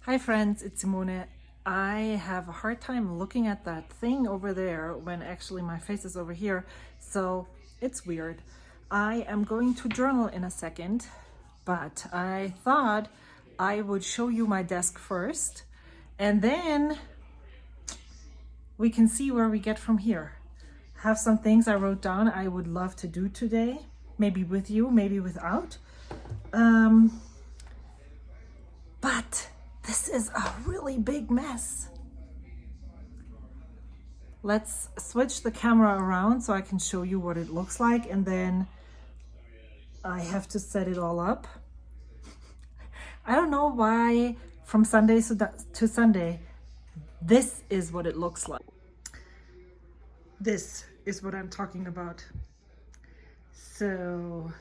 Hi friends, it's Simone. I have a hard time looking at that thing over there when actually my face is over here, so it's weird. I am going to journal in a second, but I thought I would show you my desk first, and then we can see where we get from here. Have some things I wrote down I would love to do today, maybe with you, maybe without. But this is a really big mess. Let's switch the camera around so I can show you what it looks like, and then I have to set it all up. I don't know why from Sunday to Sunday, this is what it looks like. This is what I'm talking about. So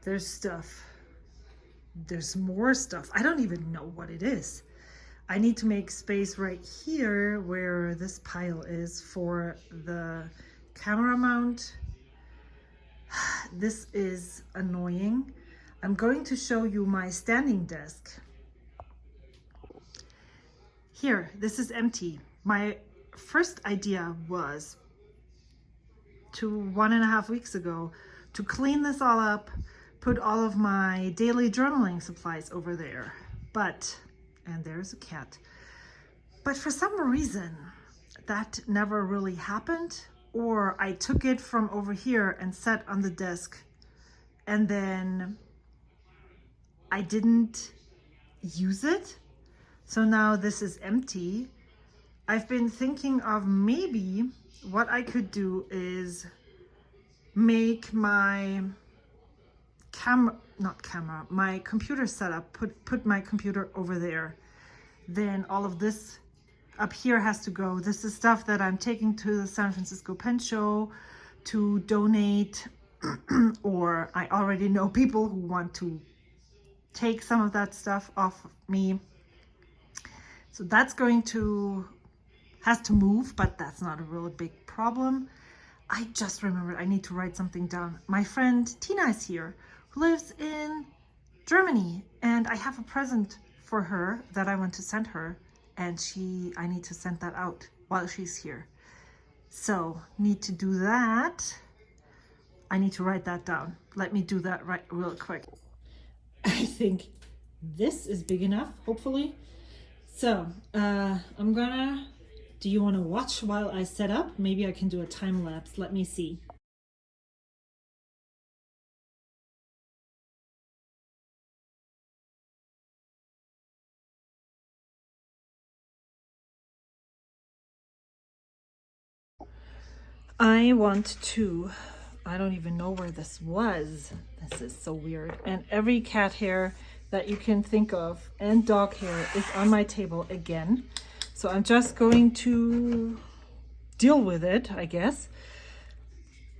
there's stuff. There's more stuff. I don't even know what it is. I need to make space right here where this pile is for the camera mount. This is annoying. I'm going to show you my standing desk. Here, this is empty. My first idea was to 1.5 weeks ago to clean this all up, put all of my daily journaling supplies over there. And there's a cat. But for some reason, that never really happened, or I took it from over here and set on the desk, and then I didn't use it. So now this is empty. I've been thinking of maybe what I could do is make my my computer setup, put my computer over there. Then all of this up here has to go. This is stuff that I'm taking to the San Francisco Pen Show to donate, or I already know people who want to take some of that stuff off of me. So that's has to move, but that's not a real big problem. I just remembered I need to write something down. My friend Tina is here, who lives in Germany, and I have a present for her that I want to send her, and I need to send that out while she's here. So need to do that. I need to write that down. Let me do that right real quick. I think this is big enough, hopefully. So do you want to watch while I set up? Maybe I can do a time lapse. Let me see. I don't even know where this was. This is so weird. And every cat hair that you can think of and dog hair is on my table again. So I'm just going to deal with it, I guess.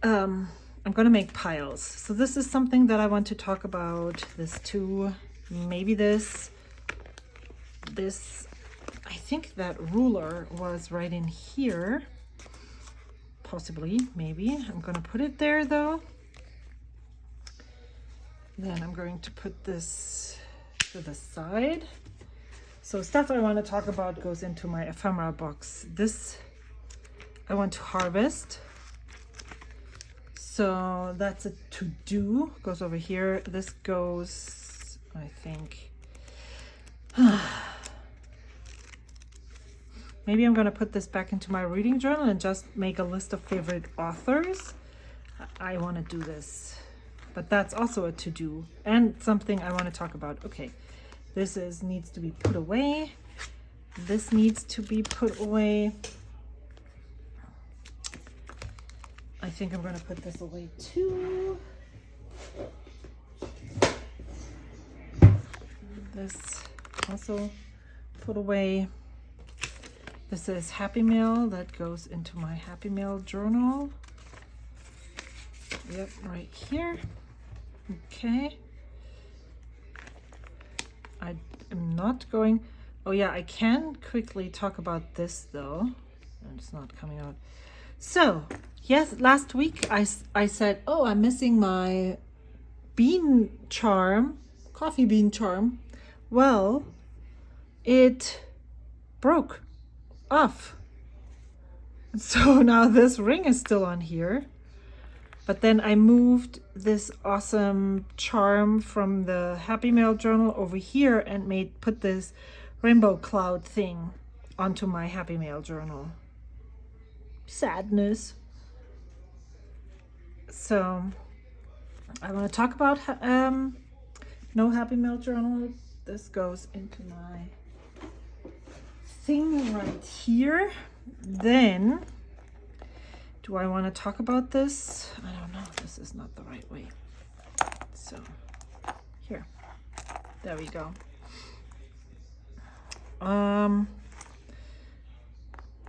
I'm going to make piles. So this is something that I want to talk about. This too, maybe this. I think that ruler was right in here. Possibly, maybe. I'm going to put it there though. Then I'm going to put this to the side. So stuff I want to talk about goes into my ephemera box. This I want to harvest. So that's a to-do, goes over here. This goes, I think, maybe I'm going to put this back into my reading journal and just make a list of favorite authors. I want to do this, but that's also a to-do and something I want to talk about. Okay, this needs to be put away. This needs to be put away. I think I'm going to put this away too. This also put away. This is Happy Mail. That goes into my Happy Mail journal. Yep, right here. Okay. I am not going... Oh yeah, I can quickly talk about this though. It's not coming out. So, yes, last week I said, oh, I'm missing my bean charm, coffee bean charm. Well, it broke off. So now this ring is still on here, but then I moved this awesome charm from the Happy Mail journal over here and put this rainbow cloud thing onto my Happy Mail journal. Sadness. So I want to talk about no Happy Mail journal. This goes into my thing right here. Then, do I want to talk about this? I don't know. This is not the right way. So, here. There we go.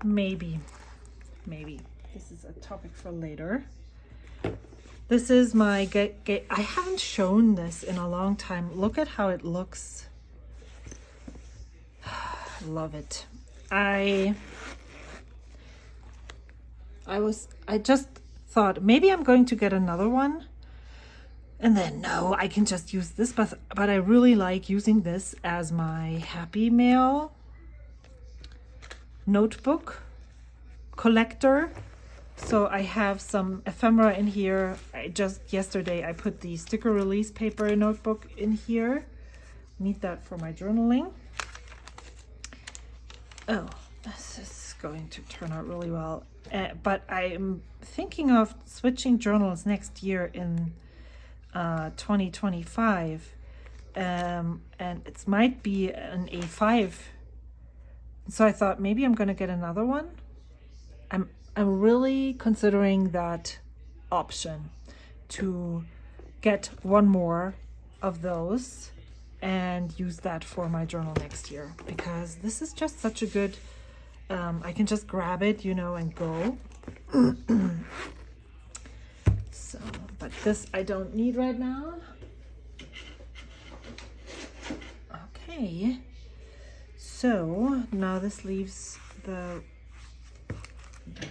Maybe. This is a topic for later. This is my I haven't shown this in a long time. Look at how it looks. Love it. I just thought maybe I'm going to get another one, and then no, I can just use this, but I really like using this as my Happy Mail notebook collector. So I have some ephemera in here. Yesterday I put the sticker release paper notebook in here. Need that for my journaling. Oh, this is going to turn out really well. But I'm thinking of switching journals next year in 2025. And it might be an A5. So I thought maybe I'm going to get another one. I'm really considering that option to get one more of those and use that for my journal next year, because this is just such a good, I can just grab it, and go. So, but this I don't need right now. Okay, so now this leaves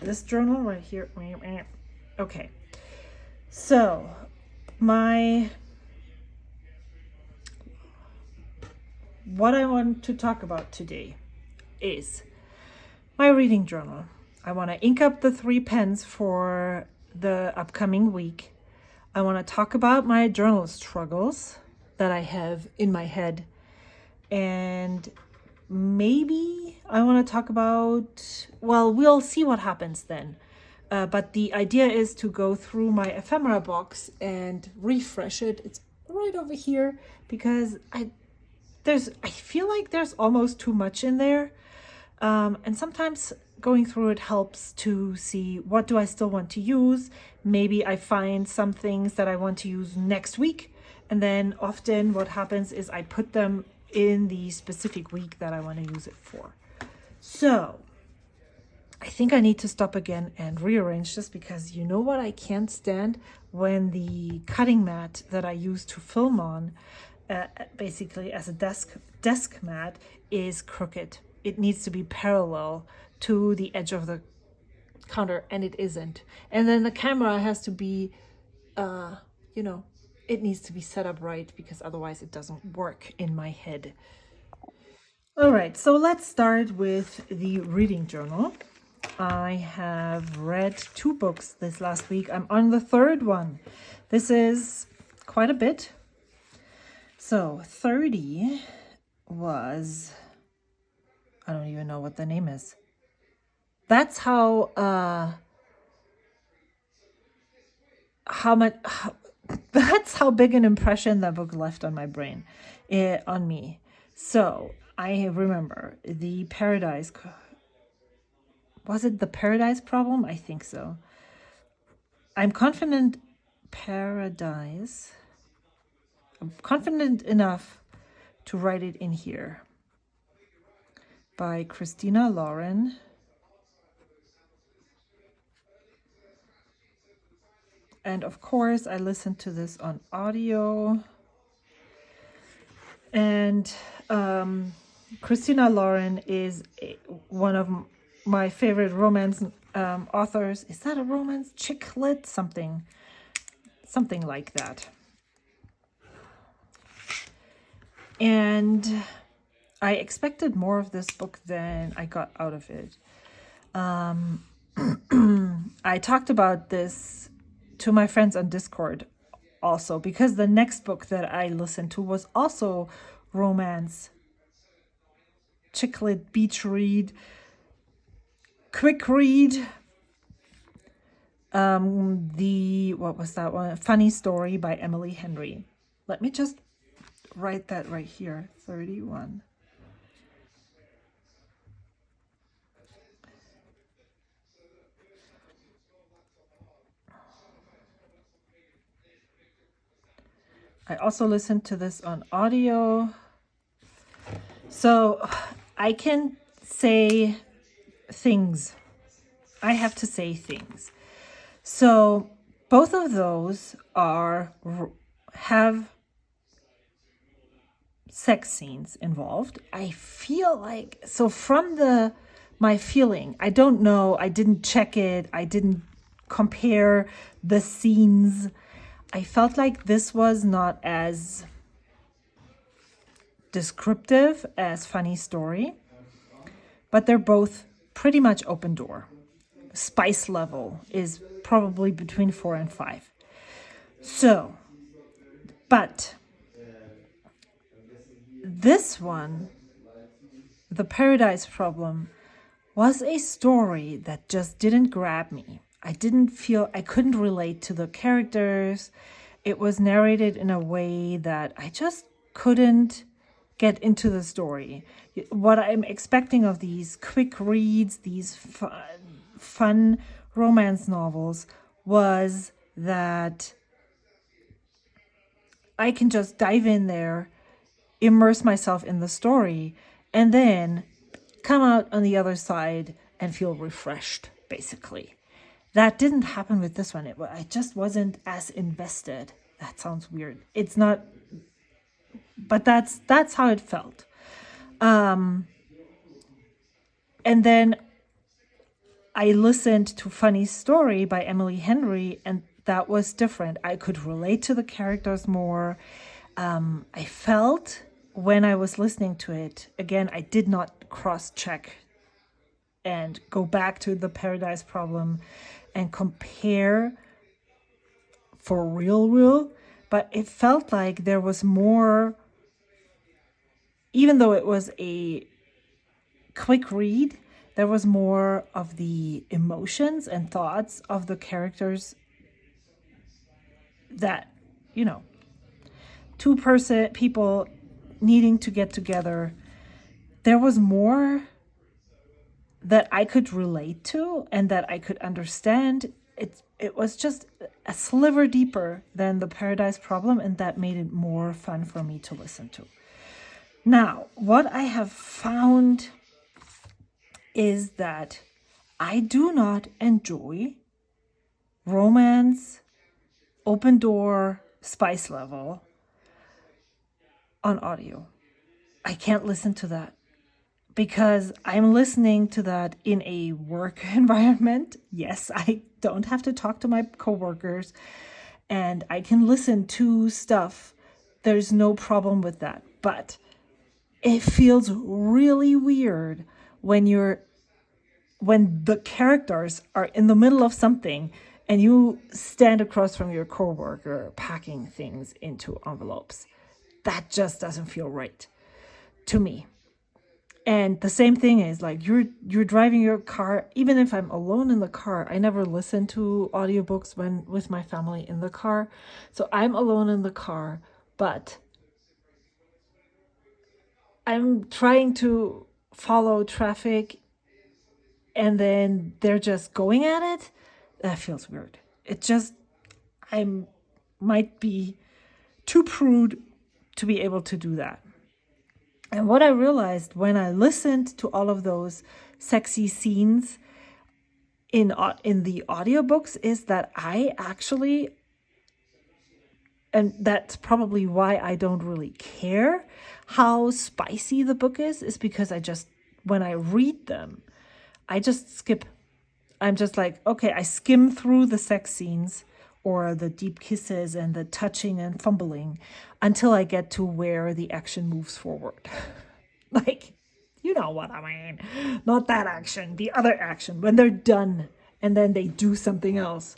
this journal right here. Okay, so what I want to talk about today is my reading journal. I want to ink up the 3 pens for the upcoming week. I want to talk about my journal struggles that I have in my head, and maybe I want to talk about, well, we'll see what happens then. But the idea is to go through my ephemera box and refresh it. It's right over here because I feel like there's almost too much in there. And sometimes going through it helps to see what do I still want to use. Maybe I find some things that I want to use next week. And then often what happens is I put them in the specific week that I want to use it for. So I think I need to stop again and rearrange this, because you know what I can't stand? When the cutting mat that I use to film on, basically as a desk mat, is crooked. It needs to be parallel to the edge of the counter, and it isn't. And then the camera has to be, it needs to be set up right, because otherwise it doesn't work in my head. All right, so let's start with the reading journal. I have read 2 books this last week. I'm on the 3rd one. This is quite a bit. So 30 was, I don't even know what the name is. That's how that's how big an impression that book left on my brain, on me. So I remember the Paradise. Was it the Paradise Problem? I think so. I'm confident enough to write it in here. By Christina Lauren. And of course, I listened to this on audio. And Christina Lauren is one of my favorite romance authors. Is that a romance? Chick lit? Something like that. And I expected more of this book than I got out of it. I talked about this to my friends on Discord also, because the next book that I listened to was also romance, chick lit, beach read, quick read. What was that one? Funny Story by Emily Henry. Let me just write that right here. 31. I also listened to this on audio. So I can say things. I have to say things. So both of those have sex scenes involved. I feel like, so from my feeling, I don't know, I didn't check it, I didn't compare the scenes. I felt like this was not as descriptive as Funny Story, but they're both pretty much open door. Spice level is probably between 4 and 5. So, but this one, The Paradise Problem, was a story that just didn't grab me. I couldn't relate to the characters. It was narrated in a way that I just couldn't get into the story. What I'm expecting of these quick reads, these fun romance novels, was that I can just dive in there, immerse myself in the story, and then come out on the other side and feel refreshed, basically. That didn't happen with this one. I just wasn't as invested. That sounds weird. It's not, but that's how it felt. And then I listened to Funny Story by Emily Henry, and that was different. I could relate to the characters more. I felt when I was listening to it, again, I did not cross-check and go back to The Paradise Problem and compare for real, but it felt like there was more, even though it was a quick read, there was more of the emotions and thoughts of the characters that, two people needing to get together. There was more that I could relate to and that I could understand. It was just a sliver deeper than The Paradise Problem, and that made it more fun for me to listen to. Now, what I have found is that I do not enjoy romance, open door, spice level on audio. I can't listen to that because I'm listening to that in a work environment. Yes, I don't have to talk to my coworkers and I can listen to stuff. There's no problem with that. But it feels really weird when the characters are in the middle of something and you stand across from your coworker packing things into envelopes. That just doesn't feel right to me. And the same thing is like you're driving your car. Even if I'm alone in the car, I never listen to audiobooks when with my family in the car. So I'm alone in the car, but I'm trying to follow traffic and then they're just going at it. That feels weird. I might be too prude to be able to do that. And what I realized when I listened to all of those sexy scenes in the audiobooks is that I actually, and that's probably why I don't really care how spicy the book is because when I read them, I just skip. I'm just like, okay, I skim through the sex scenes or the deep kisses and the touching and fumbling until I get to where the action moves forward. Like, you know what I mean. Not that action, the other action, when they're done and then they do something else.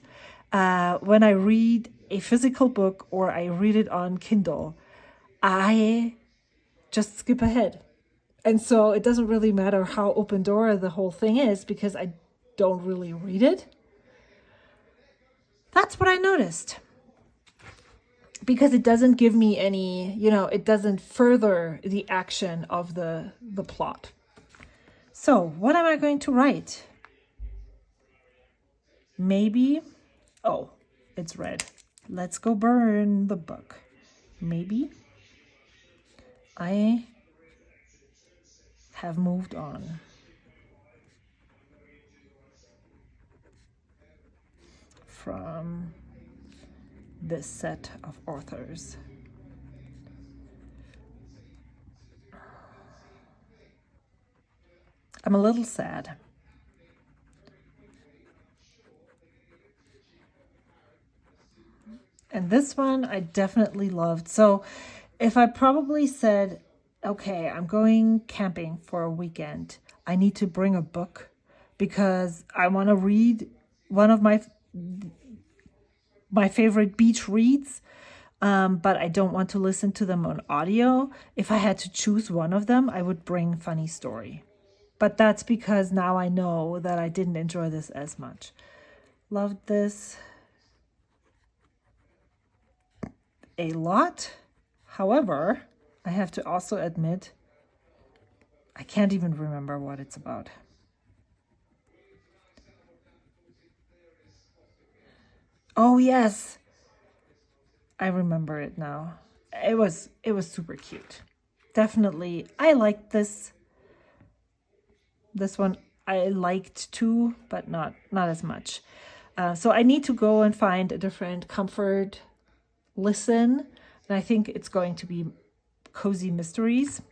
When I read a physical book or I read it on Kindle, I just skip ahead. And so it doesn't really matter how open door the whole thing is because I don't really read it. That's what I noticed. Because it doesn't give me any, it doesn't further the action of the plot. So what am I going to write? Maybe, it's red. Let's go burn the book. Maybe I have moved on. From this set of authors. I'm a little sad. And this one I definitely loved. So if I probably said, okay, I'm going camping for a weekend, I need to bring a book because I want to read one of my favorite beach reads, but I don't want to listen to them on audio. If I had to choose one of them, I would bring Funny Story. But that's because now I know that I didn't enjoy this as much. Loved this a lot. However, I have to also admit, I can't even remember what it's about. Oh yes, I remember it now. It was super cute. Definitely, I liked this. This one I liked too, but not as much. So I need to go and find a different comfort listen, and I think it's going to be Cozy Mysteries.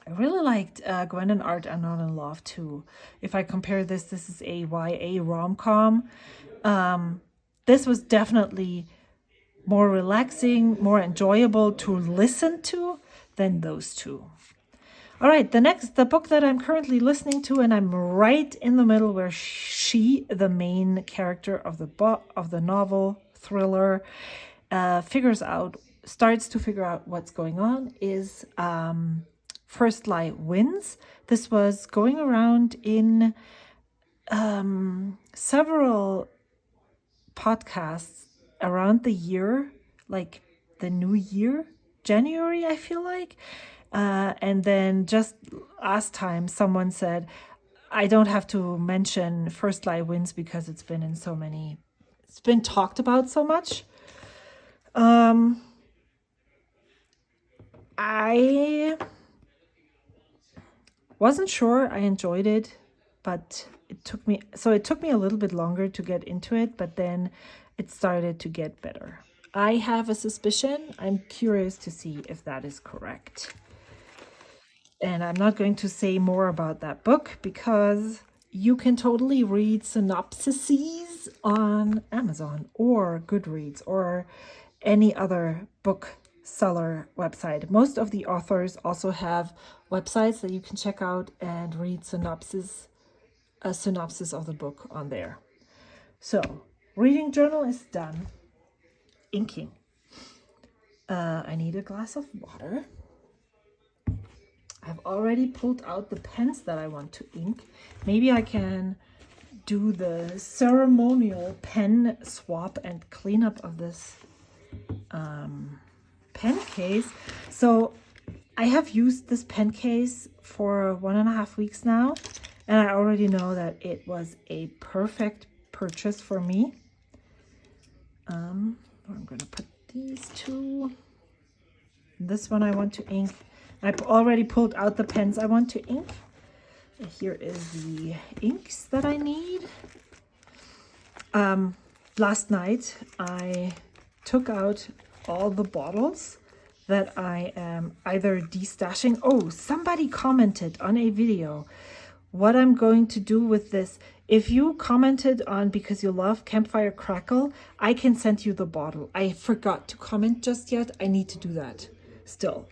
I really liked Gwen and Art Are Not in Love too. If I compare this is a YA rom-com. This was definitely more relaxing, more enjoyable to listen to than those two. All right, the book that I'm currently listening to, and I'm right in the middle where she, the main character of the novel thriller, starts to figure out what's going on, is First Lie Wins. This was going around in several podcasts around the year, like the new year, January, I feel like. And then just last time someone said, I don't have to mention First Lie Wins because it's been talked about so much. I wasn't sure I enjoyed it, but it took me a little bit longer to get into it, but then it started to get better. I have a suspicion. I'm curious to see if that is correct. And I'm not going to say more about that book because you can totally read synopsises on Amazon or Goodreads or any other bookseller website. Most of the authors also have websites that you can check out and read a synopsis of the book on there. So, reading journal is done. Inking. I need a glass of water. I've already pulled out the pens that I want to ink. Maybe I can do the ceremonial pen swap and cleanup of this pen case. So I have used this pen case for 1.5 weeks now, and I already know that it was a perfect purchase for me. I'm going to put these two. This one I want to ink. I've already pulled out the pens I want to ink. Here is the inks that I need. Last night I took out all the bottles that I am either destashing. Oh, somebody commented on a video what I'm going to do with this. If you commented on because you love Campfire Crackle, I can send you the bottle. I forgot to comment just yet. I need to do that still.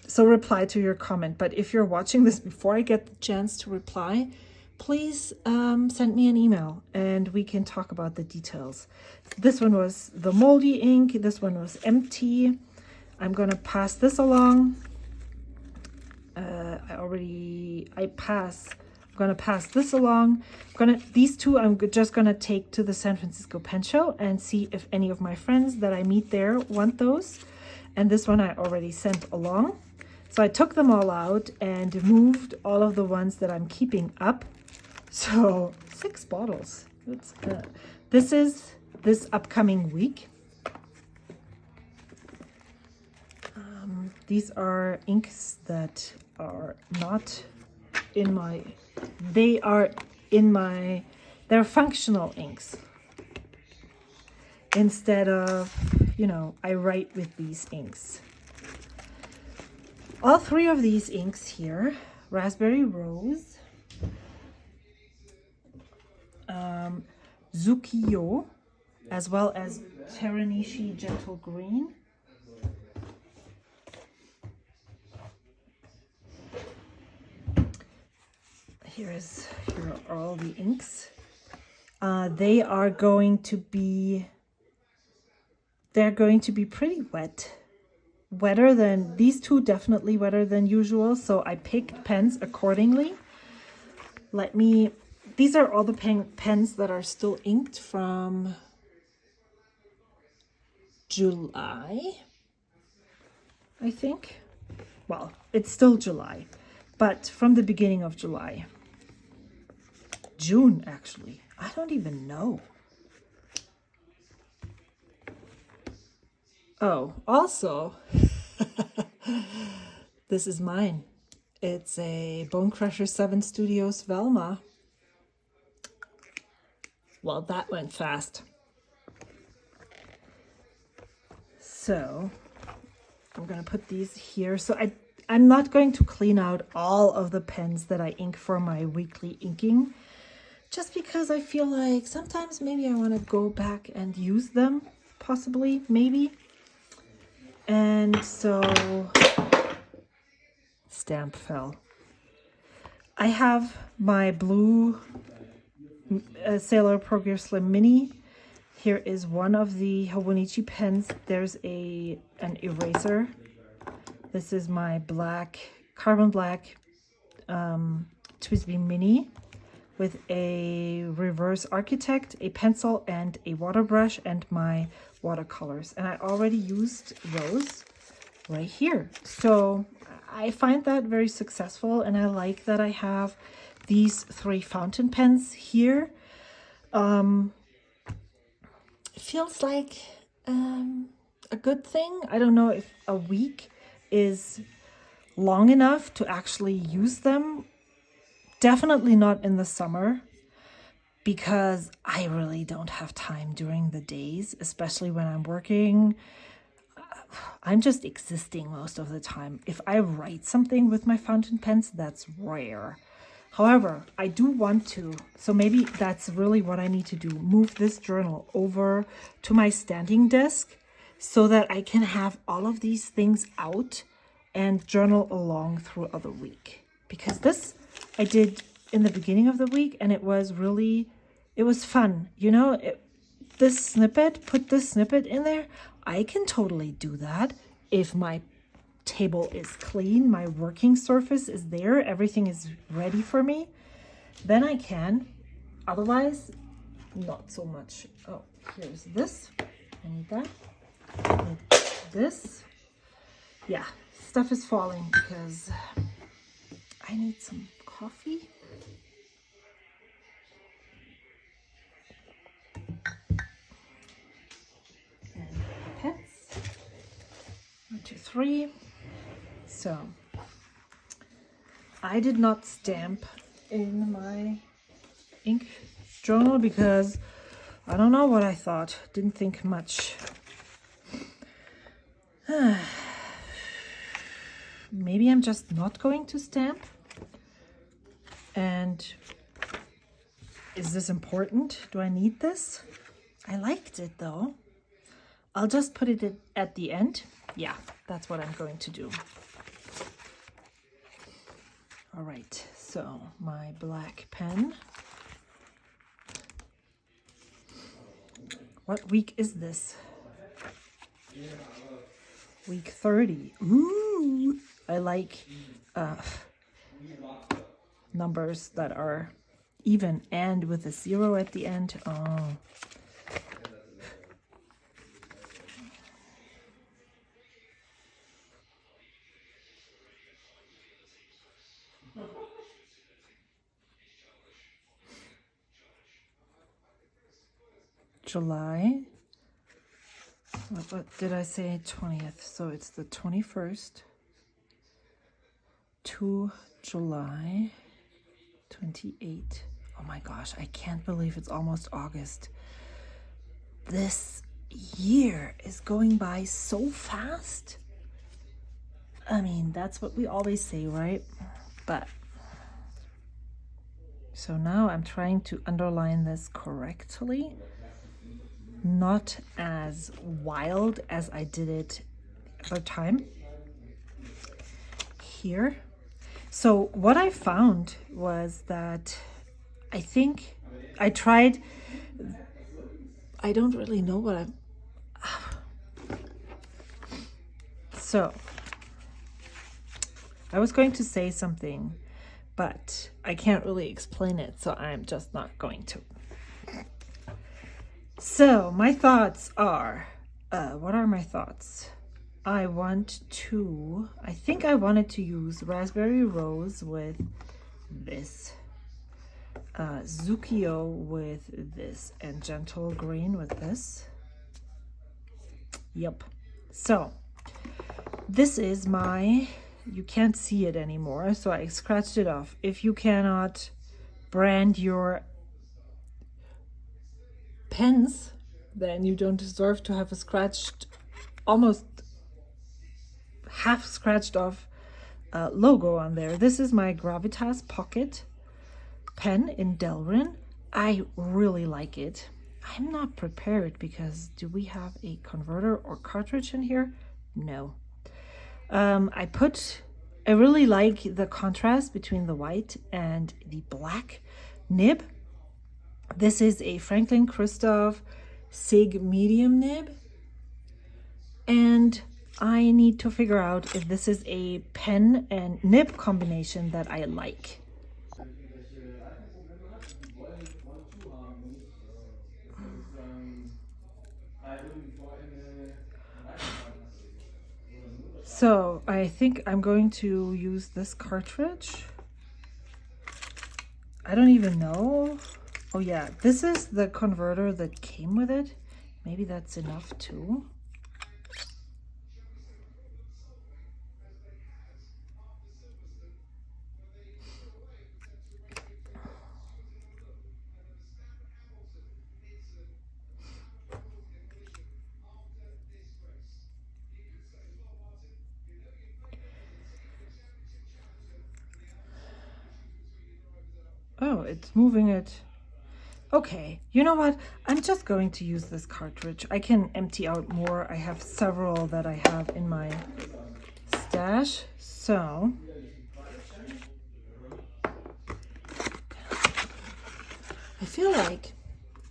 So reply to your comment. But if you're watching this before I get the chance to reply, please send me an email and we can talk about the details. This one was the moldy ink. This one was empty. I'm going to pass this along. I'm going to pass this along. These two I'm just going to take to the San Francisco Pen Show and see if any of my friends that I meet there want those. And this one I already sent along. So I took them all out and moved all of the ones that I'm keeping up. So 6 bottles. This is this upcoming week. These are inks that are not in my, they're functional inks. Instead of, you know, I write with these inks. All 3 of these inks here, Raspberry Rose, Zukiyo, as well as Teranishi Gentle Green. Here are all the inks. They are going to be, they're going to be pretty wet. Wetter than, these two definitely wetter than usual, so I picked pens accordingly. These are all the pens that are still inked from July, I think. Well, it's still July, but from the beginning of July. June, actually. I don't even know. Oh, also, this is mine. It's a Bone Crusher 7 Studios Velma. Well, that went fast. So, I'm going to put these here. So I'm not going to clean out all of the pens that I ink for my weekly inking, just because I feel like sometimes maybe I want to go back and use them, possibly, maybe. And so, stamp fell. I have my blue Sailor Progress Slim Mini. Here is one of the Hobonichi pens. There's an eraser. This is my black, carbon black TWSBI Mini with a reverse architect, a pencil, and a water brush, and my watercolors. And I already used those right here. So I find that very successful, and I like that I have these 3 fountain pens here. It feels like a good thing. I don't know if a week is long enough to actually use them. Definitely not in the summer, because I really don't have time during the days, especially when I'm working. I'm just existing most of the time. If I write something with my fountain pens, that's rare. However, I do want to, so maybe that's really what I need to do. Move this journal over to my standing desk so that I can have all of these things out and journal along throughout the week. Because this I did in the beginning of the week, and it was fun. You know, put this snippet in there. I can totally do that if my table is clean, my working surface is there, everything is ready for me, then I can. Otherwise, not so much. Oh, here's this. I need that. I need this. Yeah, stuff is falling because I need some coffee. And pets. 1, 2, 3. So I did not stamp in my ink journal because I don't know what I thought. Didn't think much. Maybe I'm just not going to stamp. And is this important? Do I need this? I liked it though. I'll just put it at the end. Yeah, that's what I'm going to do. All right, so my black pen. What week is this? Week 30. Ooh, I like numbers that are even and with a 0 at the end. Oh. July. What did I say? 20th. So it's the 21st to July 28. Oh my gosh, I can't believe it's almost August. This year is going by so fast. I mean, that's what we always say, right? But so now I'm trying to underline this correctly. Not as wild as I did it the other time. Here. So what I found was that I think I tried, I don't really know what I'm, so I was going to say something, but I can't really explain it, so I'm just not going to. So my thoughts are, what are my thoughts? I think I wanted to use Raspberry Rose with this, Zukio with this, and Gentle Green with this. Yep. So this is my, you can't see it anymore, so I scratched it off. If you cannot brand your pens, then you don't deserve to have a scratched, almost half scratched off logo on there. This is my Gravitas Pocket pen in Delrin. I really like it. I'm not prepared because do we have a converter or cartridge in here? No. I really like the contrast between the white and the black nib. This is a Franklin Christoph SIG medium nib, and I need to figure out if this is a pen and nib combination that I like. So I think I'm going to use this cartridge. I don't even know. Oh yeah, this is the converter that came with it. Maybe that's enough too. Oh, it's moving it. Okay, you know what? I'm just going to use this cartridge. I can empty out more. I have several that I have in my stash. So I feel like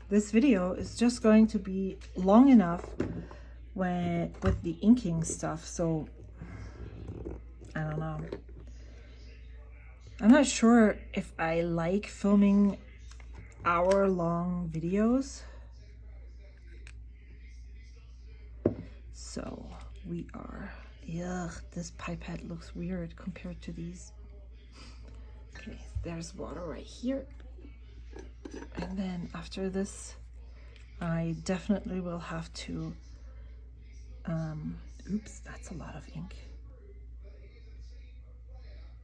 this video is just going to be long enough with the inking stuff. So I don't know. I'm not sure if I like filming hour-long videos. So we are, yuck, this pipette looks weird compared to these. Okay, there's water right here. And then after this, I definitely will have to, oops, that's a lot of ink.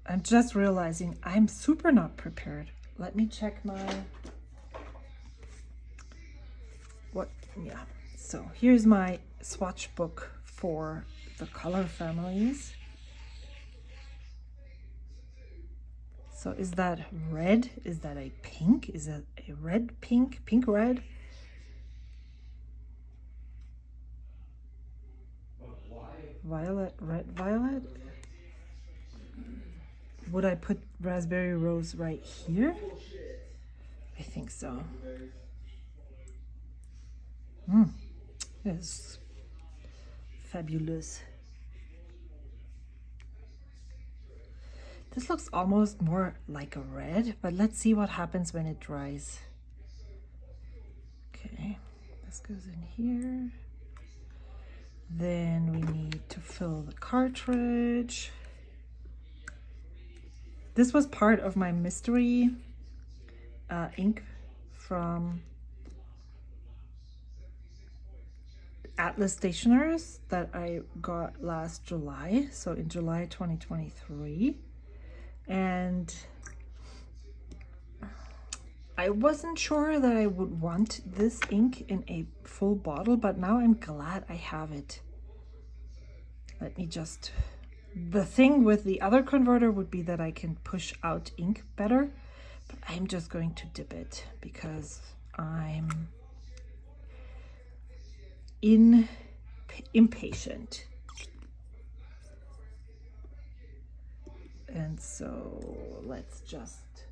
I'm just realizing I'm super not prepared. Let me check my, yeah. So here's my swatch book for the color families. So is that red? Is that a pink? Is it a red, pink, pink, red? Violet, red, violet? Would I put raspberry rose right here? I think so. It's fabulous. This looks almost more like a red, but let's see what happens when it dries. Okay, this goes in here. Then we need to fill the cartridge. This was part of my mystery ink from Atlas Stationers that I got last July, so in July 2023. And I wasn't sure that I would want this ink in a full bottle, but now I'm glad I have it. Let me just... The thing with the other converter would be that I can push out ink better, but I'm just going to dip it because I'm impatient. And so let's just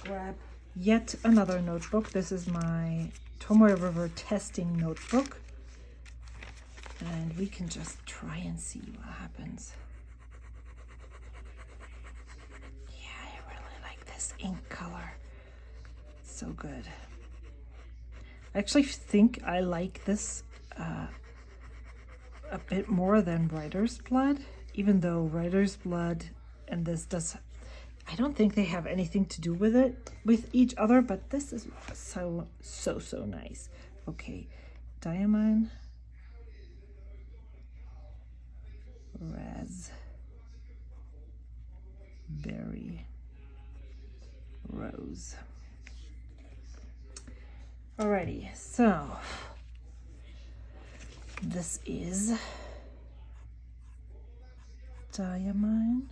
grab yet another notebook. This is my Tomoe River testing notebook. And we can just try and see what happens. Yeah, I really like this ink color. So good. I actually think I like this a bit more than Writer's Blood, even though Writer's Blood and this does, I don't think they have anything to do with it, with each other, but this is so nice. Okay, Diamine, Raspberry Rose. Alrighty, so this is Diamine,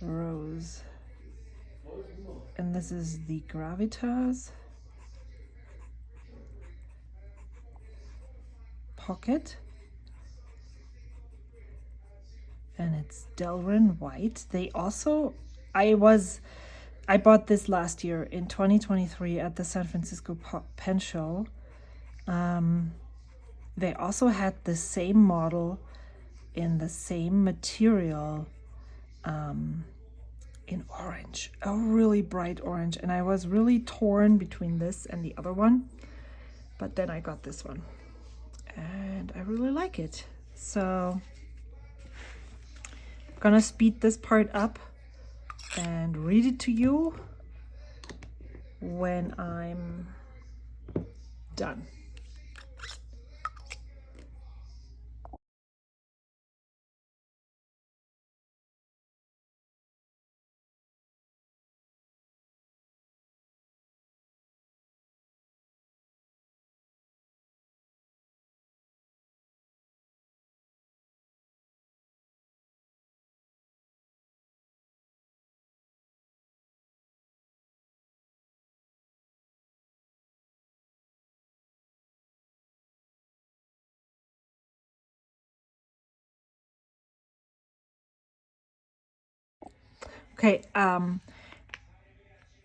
Rose, and this is the Gravitas Pocket, and it's Delrin White. They also, I bought this last year in 2023 at the San Francisco Pen Show. They also had the same model in the same material in orange, a really bright orange, and I was really torn between this and the other one, but then I got this one and I really like it. So I'm gonna speed this part up and read it to you when I'm done. Okay,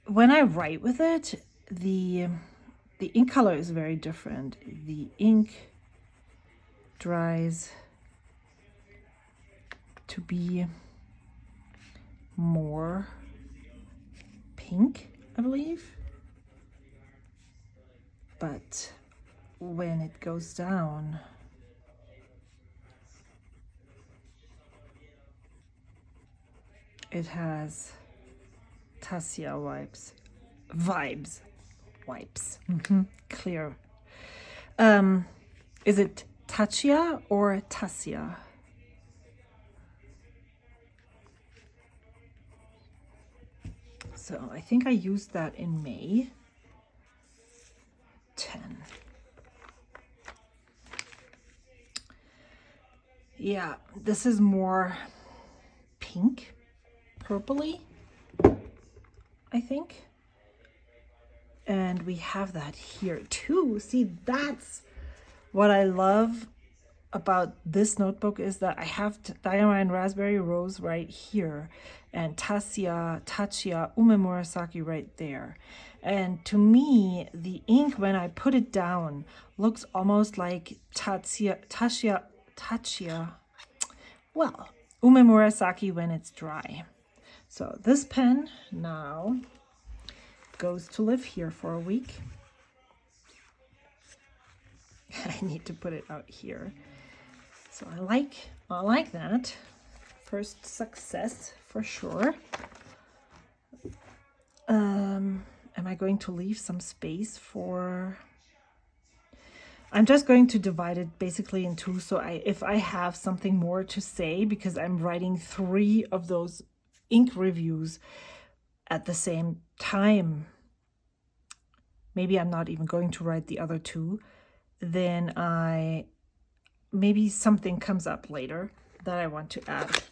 when I write with it, the ink color is very different. The ink dries to be more pink, I believe. But when it goes down, it has Tassia vibes. Clear. Is it Tachia or Tassia? So I think I used that in May 10. Yeah, this is more pink, purpley. I think. And we have that here too. See, that's what I love about this notebook, is that I have Diamond Raspberry Rose right here and Tachia Ume Murasaki right there. And to me, the ink, when I put it down, looks almost like Tachia, well, Ume Murasaki when it's dry. So this pen now goes to live here for a week. I need to put it out here. So I like that. First success for sure. Am I going to leave some space for... I'm just going to divide it basically in two. So if I have something more to say, because I'm writing 3 of those ink reviews at the same time, maybe I'm not even going to write the other 2, then maybe something comes up later that I want to add.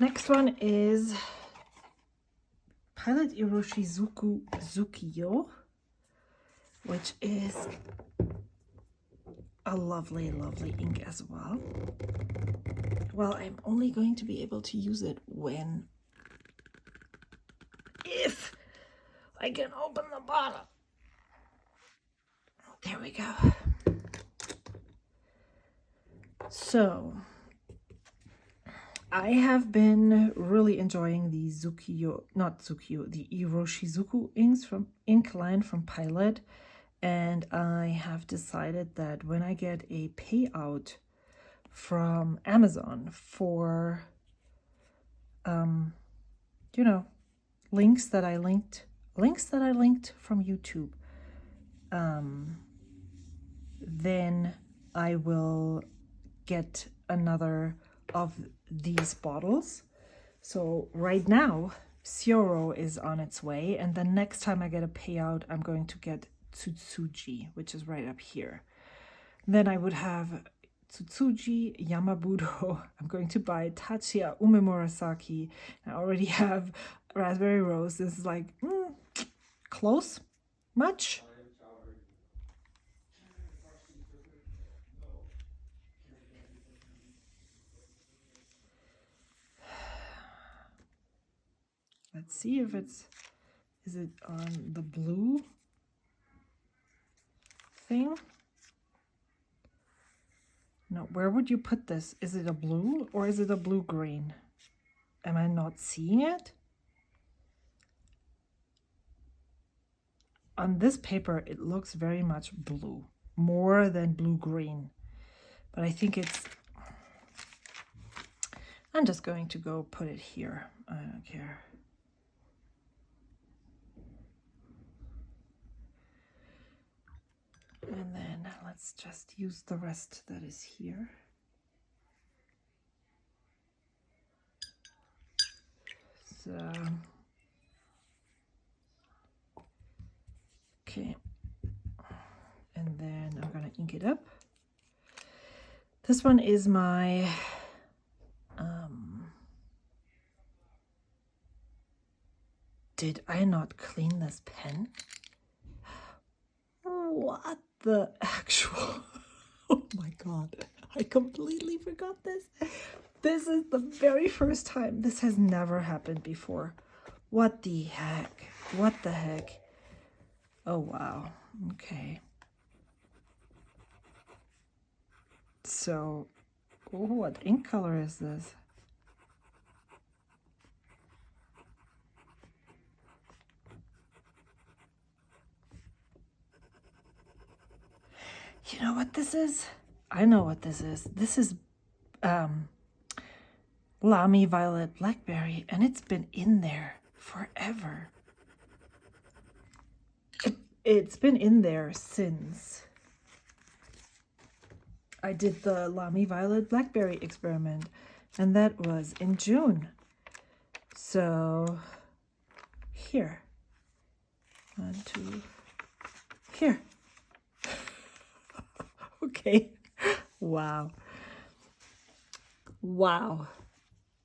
Next one is Pilot Iroshizuku Zukiyo, which is a lovely, lovely ink as well. Well, I'm only going to be able to use it if I can open the bottle. There we go. So I have been really enjoying the the Iroshizuku inks from ink line from Pilot, and I have decided that when I get a payout from Amazon for you know, links that I linked from YouTube, then I will get another of these bottles. So right now Sioro is on its way, and the next time I get a payout, I'm going to get Tsukushi, which is right up here. Then I would have Tsukushi, Yamabudo. I'm going to buy Tachia Ume Murasaki. I already have Raspberry Rose. This is like close, much. Let's see if is it on the blue thing? No, where would you put this? Is it a blue or is it a blue-green? Am I not seeing it? On this paper, it looks very much blue, more than blue-green. But I think I'm just going to go put it here. I don't care. And then let's just use the rest that is here. So, okay. And then I'm gonna ink it up. This one is my did I not clean this pen? What the actual... Oh my god, I completely forgot this. This is the very first time. This has never happened before. What the heck? What the heck? Oh wow, okay. So, what ink color is this? You know what this is? I know what this is. This is Lamy Violet Blackberry, and it's been in there forever. It's been in there since I did the Lamy Violet Blackberry experiment, and that was in June. So here, 1, 2, here. Okay. Wow. Wow.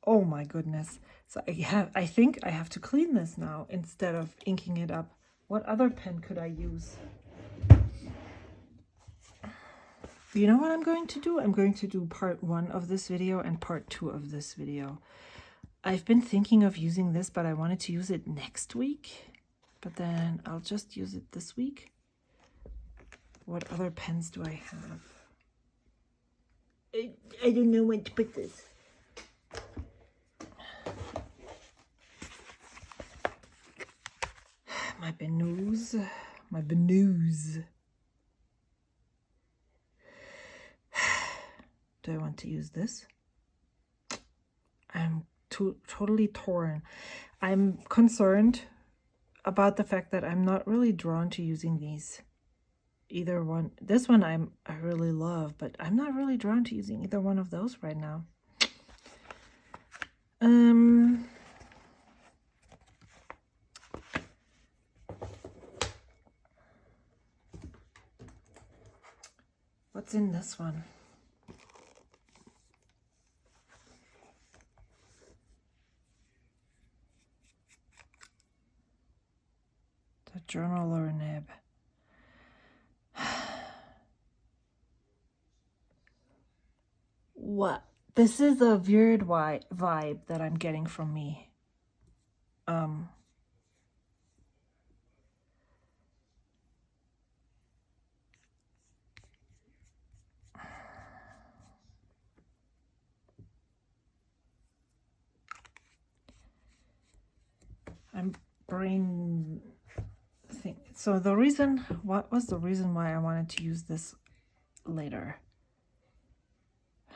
Oh my goodness. So I think I have to clean this now instead of inking it up. What other pen could I use? You know what I'm going to do? I'm going to do part 1 of this video and part 2 of this video. I've been thinking of using this, but I wanted to use it next week. But then I'll just use it this week. What other pens do I have? I don't know when to put this. My Benoos. My Benoos. Do I want to use this? I'm totally torn. I'm concerned about the fact that I'm not really drawn to using these. Either one. This one I really love, but I'm not really drawn to using either one of those right now. What's in this one? The journaler nib. What? This is a weird vibe that I'm getting from me. I'm brain think. So the reason, what was the reason why I wanted to use this later? I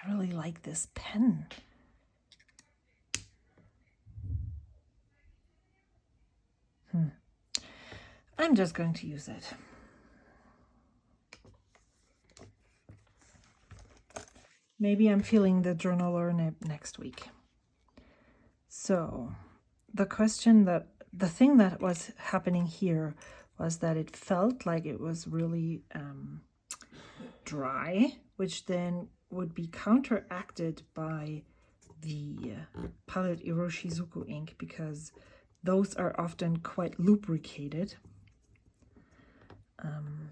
really like this pen. I'm just going to use it. Maybe I'm feeling the journaler nib next week. So the thing that was happening here was that it felt like it was really dry, which then would be counteracted by the Palette Iroshizuku ink, because those are often quite lubricated.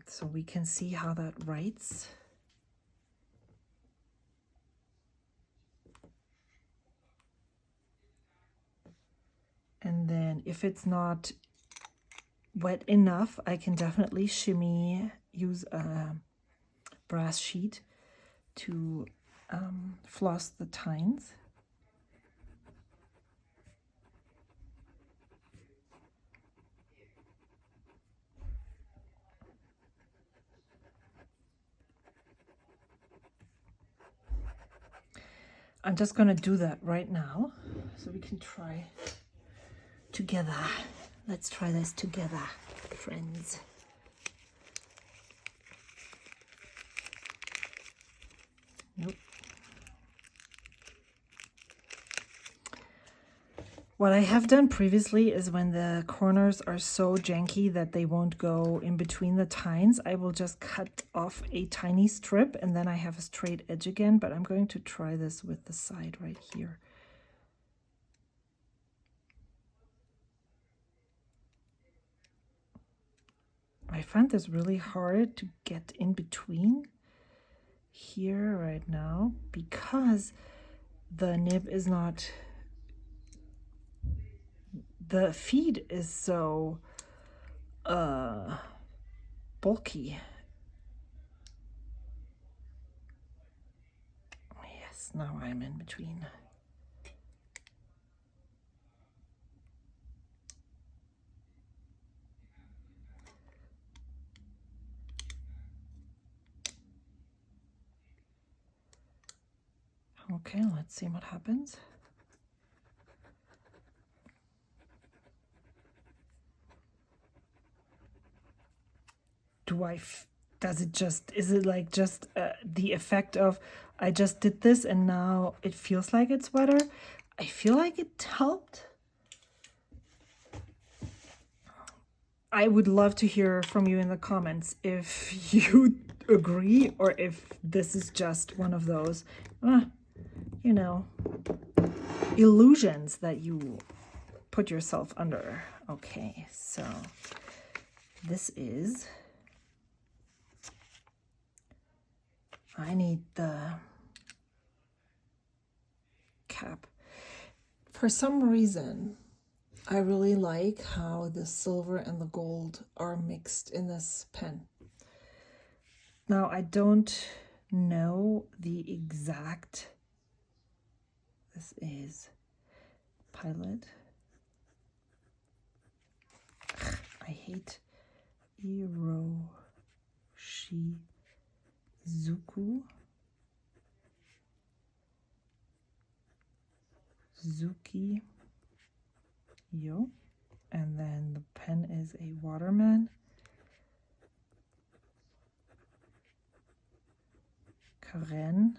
So we can see how that writes. And then if it's not wet enough, I can definitely use a brass sheet to floss the tines. I'm just going to do that right now so we can try together. Let's try this together, friends. Nope. What I have done previously is when the corners are so janky that they won't go in between the tines, I will just cut off a tiny strip and then I have a straight edge again, but I'm going to try this with the side right here. I find this really hard to get in between here right now because the nib is not, the feed is so bulky. Yes, now I'm in between. Okay, let's see what happens. Is it like just the effect of I just did this and now it feels like it's wetter? I feel like it helped. I would love to hear from you in the comments if you agree or if this is just one of those. you know, illusions that you put yourself under. Okay, so this is, I need the cap. For some reason, I really like how the silver and the gold are mixed in this pen. Now, I don't know the exact, this is Pilot. Ugh, I hate Iroshizuku. Zuki Yo, and then the pen is a Waterman. Karen.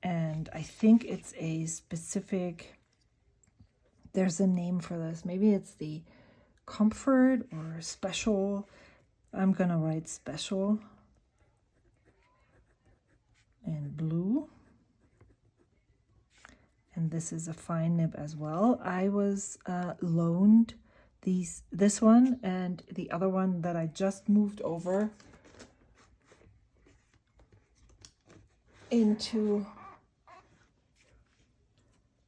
And I think it's a specific, there's a name for this. Maybe it's the Comfort or Special. I'm gonna write Special. And blue. And this is a fine nib as well. I was loaned this one and the other one that I just moved over into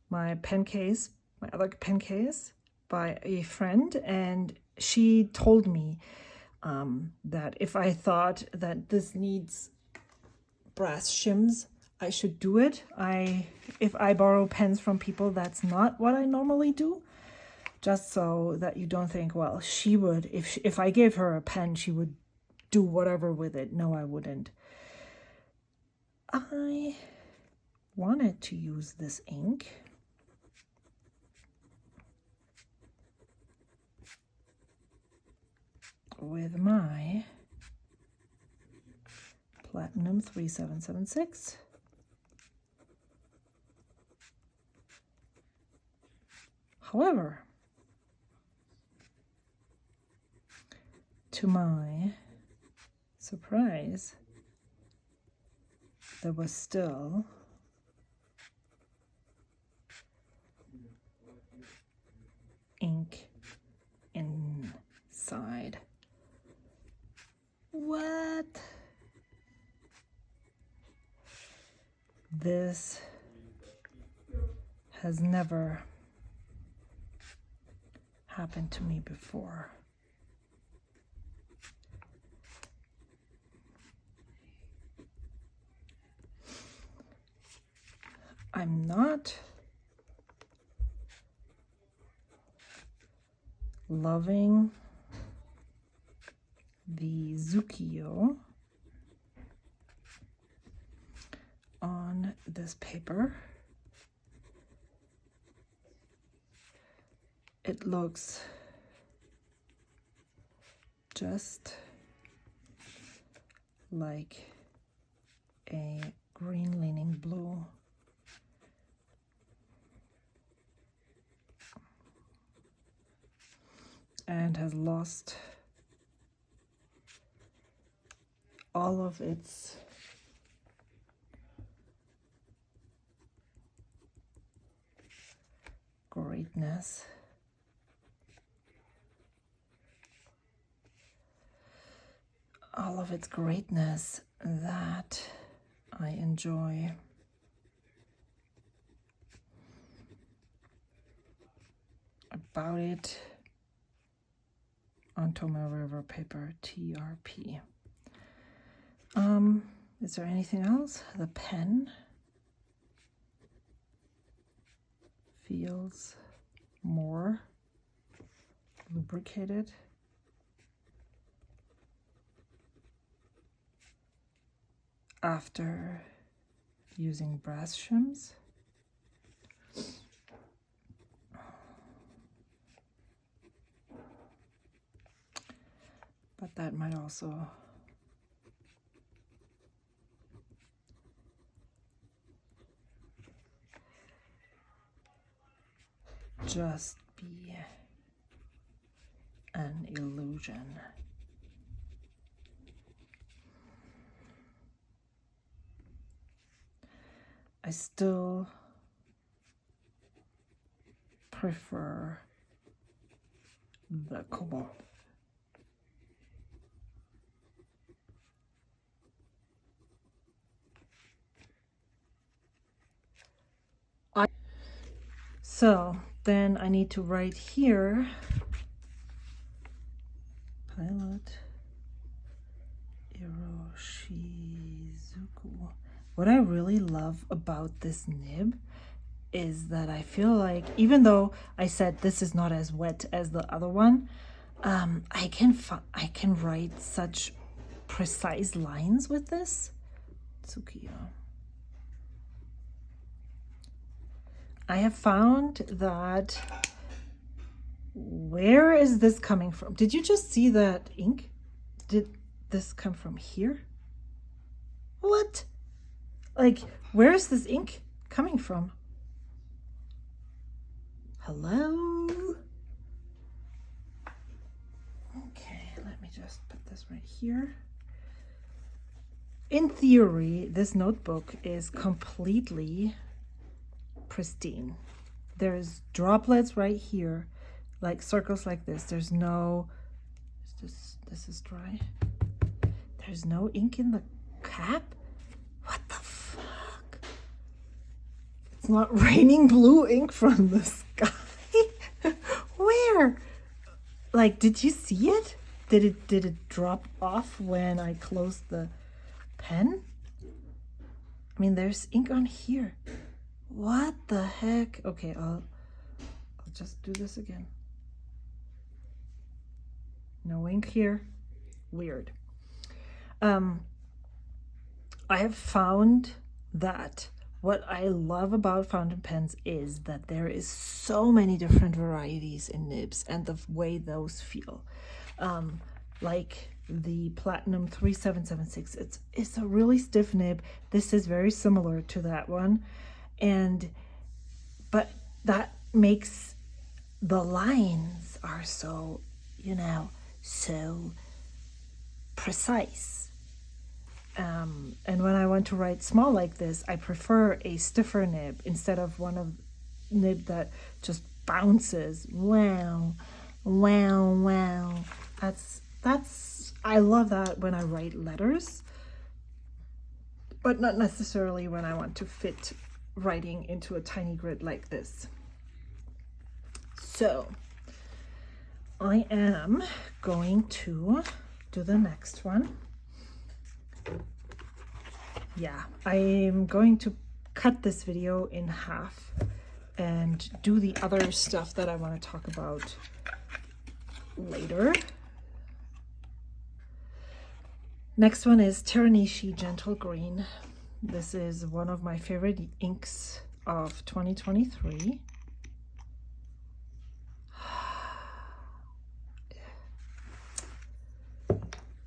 my pen case, my other pen case, by a friend, and she told me that if I thought that this needs brass shims, I should do it. If I borrow pens from people, that's not what I normally do. Just so that you don't think, well, she would, if I gave her a pen, she would do whatever with it. No, I wouldn't. I wanted to use this ink. With my Platinum 3776. However, to my surprise, there was still ink inside. What? This has never happened to me before. I'm not loving the Zukiyo on this paper. It looks just like a green leaning blue. And has lost all of its greatness. All of its greatness that I enjoy. About it on Tomoe River paper, TRP. Is there anything else? The pen feels more lubricated. After using brass shims. But that might also just be an illusion. I still prefer the cobalt. So then I need to write here, pilot Iroshizuku. What I really love about this nib is that I feel like, even though I said this is not as wet as the other one, I can write such precise lines with this. Tsukushi. I have found that, where is this coming from? Did you just see that ink? Did this come from here? What? Like, where is this ink coming from? Hello? Okay, let me just put this right here. In theory, this notebook is completely pristine. There's droplets right here, like circles like this. There's no, this is dry. There's no ink in the cap? What the fuck? It's not raining blue ink from the sky. Where? Like, did you see it? Did it drop off when I closed the pen? I mean, there's ink on here. What the heck? Okay, I'll just do this again. No ink here. Weird. I have found that what I love about fountain pens is that there is so many different varieties in nibs and the way those feel. Like the Platinum 3776, it's a really stiff nib. This is very similar to that one. But that makes the lines are so, so precise. And when I want to write small like this, I prefer a stiffer nib instead of one of nib that just bounces. Wow, wow, wow. I love that when I write letters, but not necessarily when I want to fit writing into a tiny grid like this. So I am going to do the next one. Yeah, I am going to cut this video in half and do the other stuff that I want to talk about later. Next one is Teranishi Gentle Green. This is one of my favorite inks of 2023.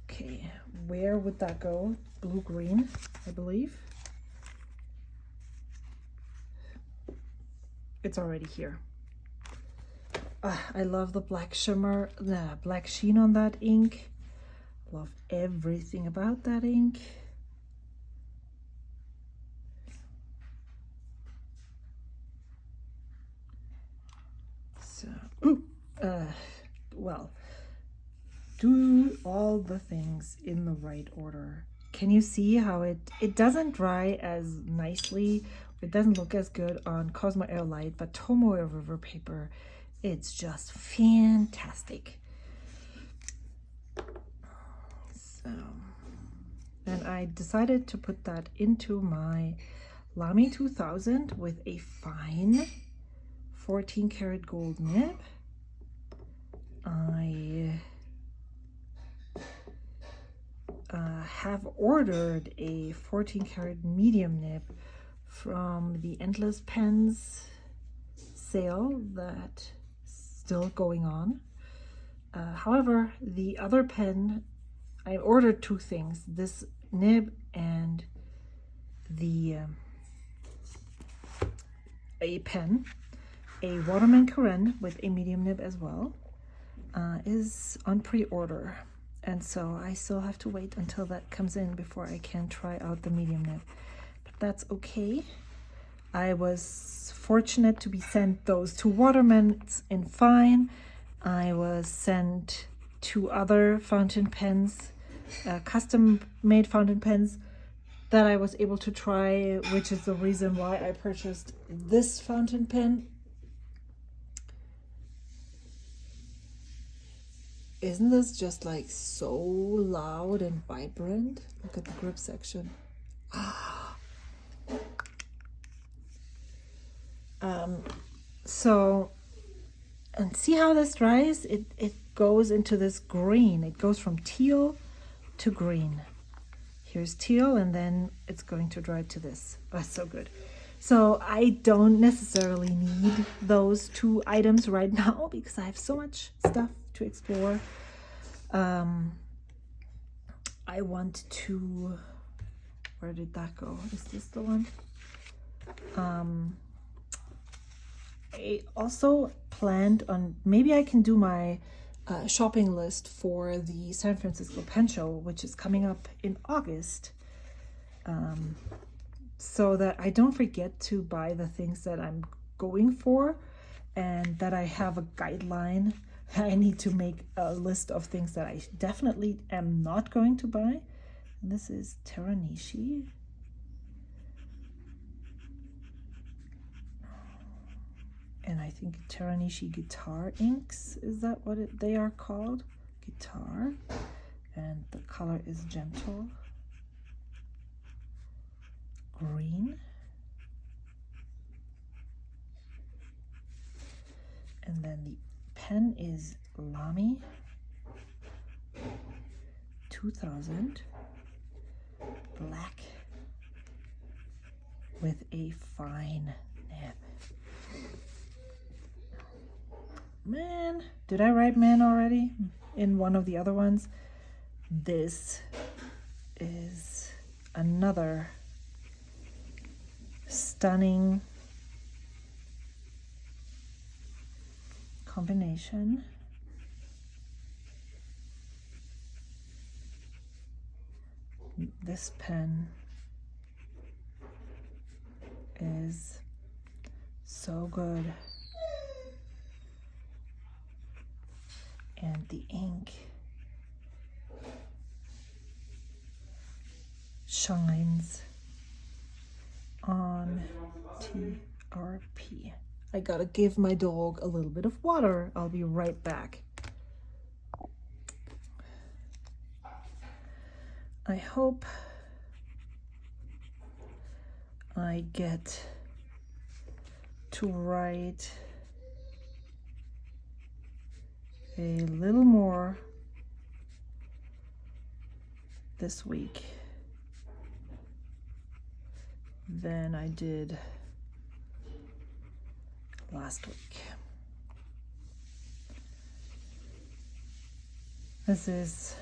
Okay, where would that go? Blue-green, I believe. It's already here. I love the black shimmer, the black sheen on that ink. Love everything about that ink. So, well, do all the things in the right order. Can you see how it doesn't dry as nicely? It doesn't look as good on Cosmo Air Light, but Tomoe River paper, it's just fantastic. So, and I decided to put that into my Lamy 2000 with a fine 14 karat gold nib. I have ordered a 14 karat medium nib from the Endless Pens sale that's still going on. However, the other pen, I ordered two things, this nib and the a pen. A Waterman Karen with a medium nib as well is on pre-order, and so I still have to wait until that comes in before I can try out the medium nib, but that's okay. I was fortunate to be sent those 2 Waterman in fine. I was sent 2 other fountain pens, custom made fountain pens that I was able to try, which is the reason why I purchased this fountain pen. Isn't this just like so loud and vibrant? Look at the grip section. So, and see how this dries? It goes into this green. It goes from teal to green. Here's teal, and then it's going to dry to this. Oh, that's so good. So I don't necessarily need those 2 items right now because I have so much stuff to explore. I want to, where did that go? Is this the one? I also planned on, maybe I can do my shopping list for the San Francisco Pen Show, which is coming up in August, so that I don't forget to buy the things that I'm going for, and that I have a guideline. I need to make a list of things that I definitely am not going to buy. And this is Teranishi. And I think Teranishi guitar inks, is that what they are called? Guitar. And the color is gentle green. And then the pen is Lamy 2000 black with a fine nib. Man, did I write man already in one of the other ones? This is another stunning combination. This pen is so good. And the ink shines on TRP. I gotta give my dog a little bit of water. I'll be right back. I hope I get to write a little more this week than I did last week. This is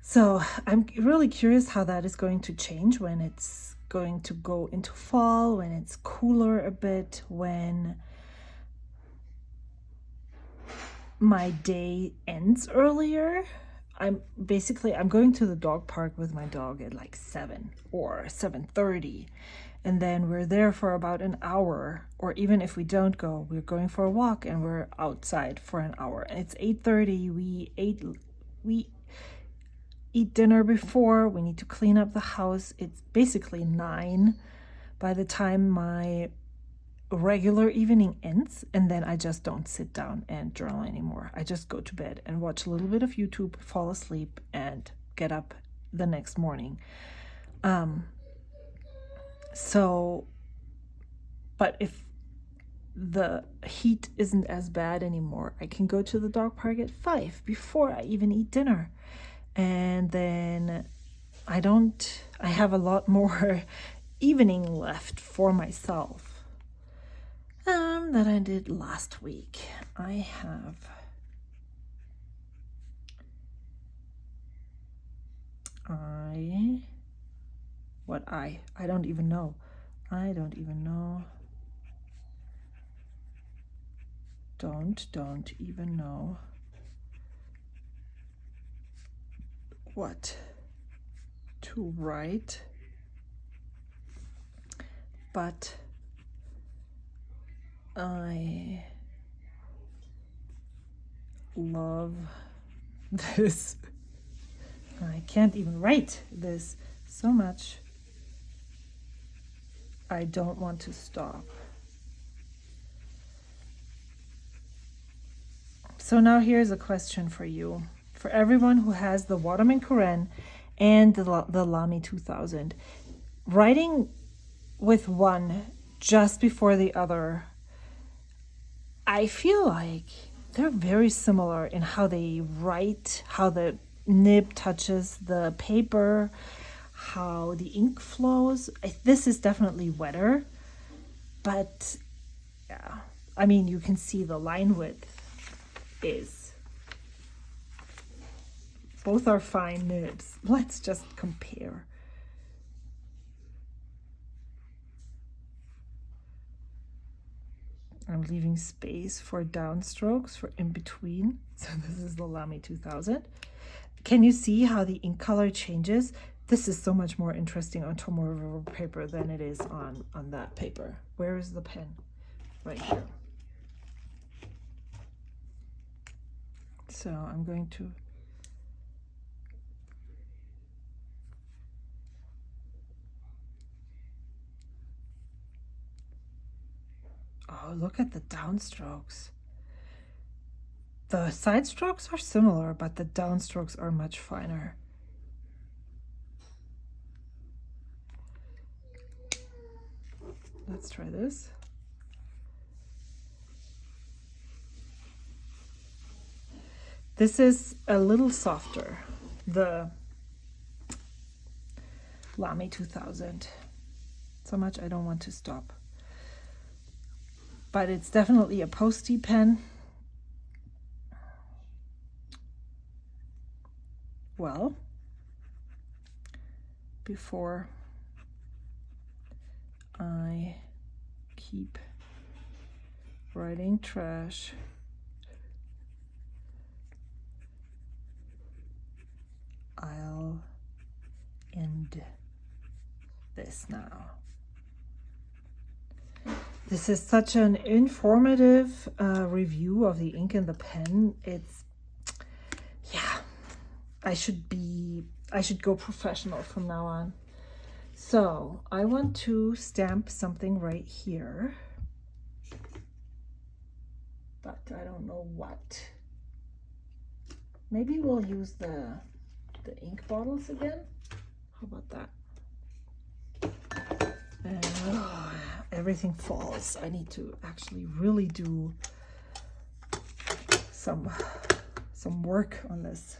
so I'm really curious how that is going to change when it's going to go into fall, when it's cooler a bit, when my day ends earlier. I'm going to the dog park with my dog at like 7 or 7:30, and then we're there for about an hour, or even if we don't go, we're going for a walk and we're outside for an hour. And it's 8:30. We eat dinner before. We need to clean up the house. It's basically 9 by the time my regular evening ends, and then I just don't sit down and journal anymore. I just go to bed and watch a little bit of YouTube, fall asleep, and get up the next morning. But if the heat isn't as bad anymore, I can go to the dog park at 5 before I even eat dinner. And then I have a lot more evening left for myself that I did last week. I don't even know. Don't even know what to write but I love this. I can't even write this so much. I don't want to stop. So now here's a question for you. For everyone who has the Waterman Koren and the Lamy 2000, writing with one just before the other, I feel like they're very similar in how they write, how the nib touches the paper, how the ink flows. This is definitely wetter, but yeah, I mean, you can see the line width is, both are fine nibs. Let's just compare. I'm leaving space for downstrokes for in between. So this is the Lamy 2000. Can you see how the ink color changes? This is so much more interesting on tomorrow paper than it is on that paper. Where is the pen? Right here. So I'm going to oh, look at the downstrokes. The side strokes are similar, but the downstrokes are much finer. Let's try this. This is a little softer, the Lamy 2000. So much I don't want to stop. But it's definitely a posty pen. Well, before I keep writing trash, I'll end this now. This is such an informative review of the ink and the pen. It's, yeah, I should go professional from now on. So I want to stamp something right here, but I don't know what. Maybe we'll use the ink bottles again. How about that? And everything falls. I need to actually really do some work on this.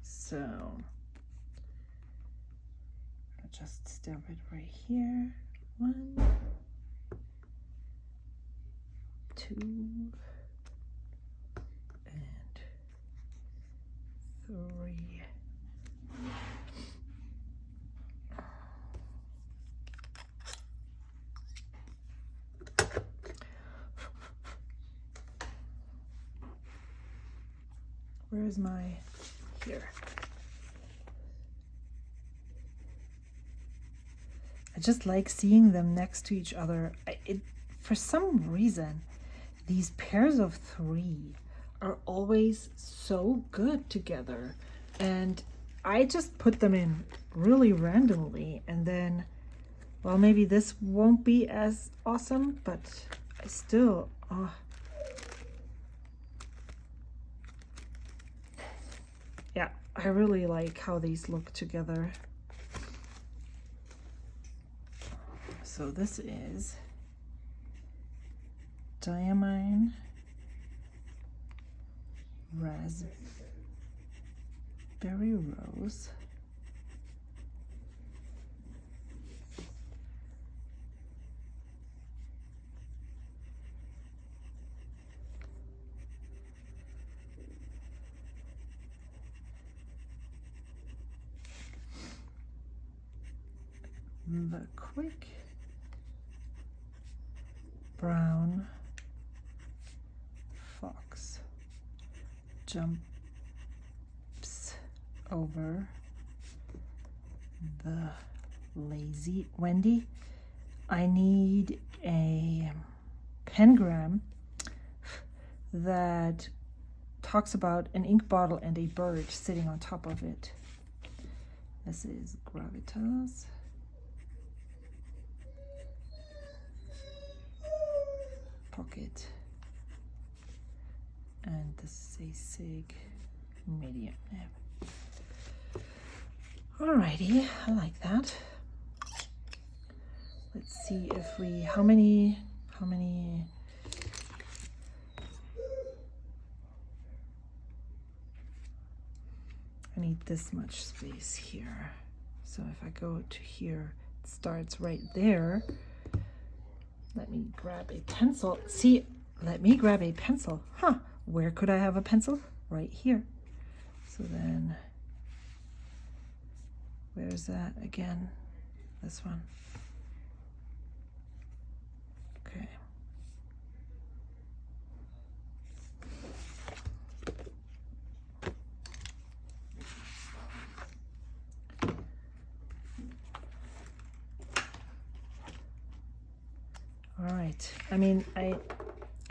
So I'll just stamp it right here. 1, 2, and 3. Where is my, here. I just like seeing them next to each other. For some reason, these pairs of 3 are always so good together. And I just put them in really randomly. And then, well, maybe this won't be as awesome, but I still, yeah, I really like how these look together. So this is Diamine Raspberry Rose. The Quick Brown Fox jumps over the lazy Wendy. I need a pengram that talks about an ink bottle and a bird sitting on top of it. This is Gravitas. Pocket. And this is a SIG medium nib. Alrighty, I like that. Let's see if we, how many, I need this much space here. So if I go to here, it starts right there. Let me grab a pencil. See, let me grab a pencil. Huh, where could I have a pencil? Right here. So then, where's that again? This one. Okay. All right. I mean, I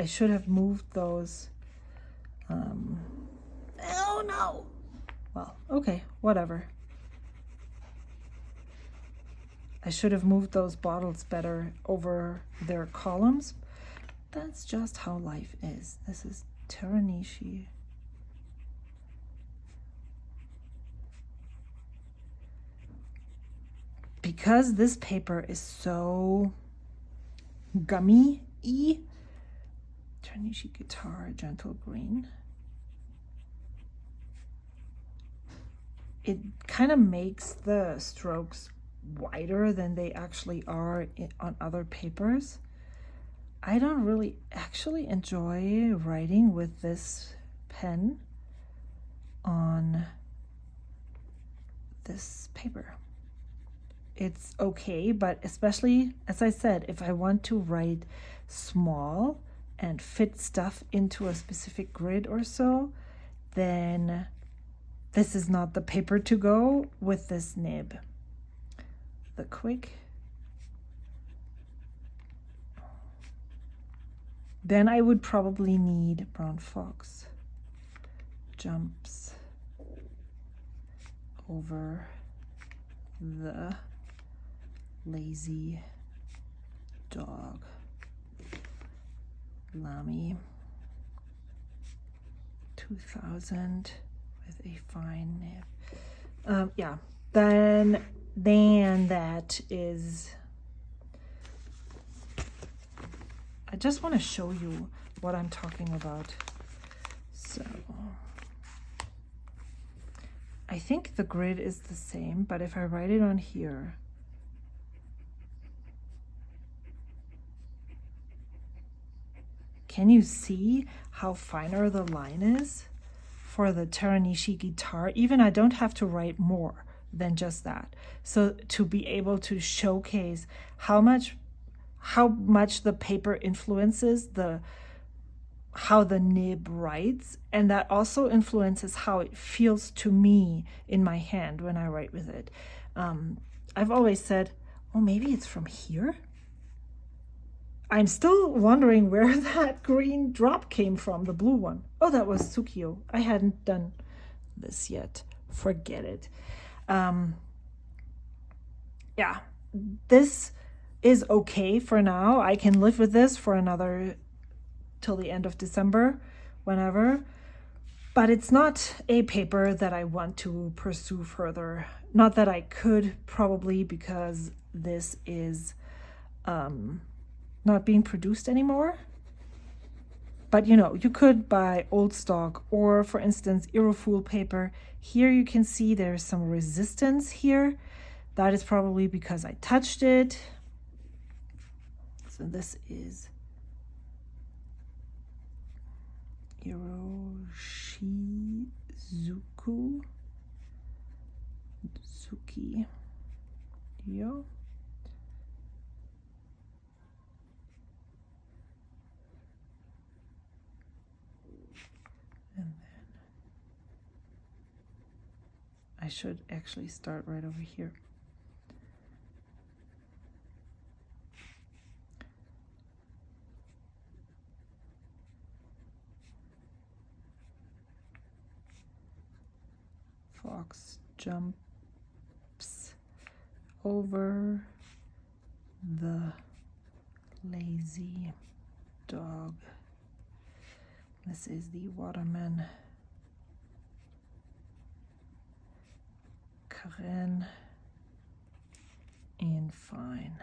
should have moved those. Oh no. Well, okay, whatever. I should have moved those bottles better over their columns. That's just how life is. This is Teranishi. Because this paper is so gummy-y, Teranishi Guitar Gentle Green. It kind of makes the strokes wider than they actually are on other papers. I don't really actually enjoy writing with this pen on this paper. It's okay, but especially, as I said, if I want to write small and fit stuff into a specific grid or so, then this is not the paper to go with this nib. The Quick. Then I would probably need Brown Fox. Jumps over the Lazy Dog. Lamy 2000 with a fine nib. Yeah, then that is, I just want to show you what I'm talking about. So I think the grid is the same, but if I write it on here, can you see how finer the line is for the Teranishi guitar? Even I don't have to write more than just that. So to be able to showcase how much the paper influences how the nib writes, and that also influences how it feels to me in my hand when I write with it. I've always said, oh, maybe it's from here. I'm still wondering where that green drop came from, the blue one. Oh, that was Tsukushi. I hadn't done this yet. Forget it. Yeah, this is okay for now. I can live with this for another, till the end of December, whenever. But it's not a paper that I want to pursue further. Not that I could, probably, because this is not being produced anymore. But you know, you could buy old stock, or for instance, Aerofoil paper. Here you can see there's some resistance here. That is probably because I touched it. So this is Hiroshizuku Suki. Yo. And then I should actually start right over here. Fox jumps over the lazy dog. This is the Waterman. Karen and fine.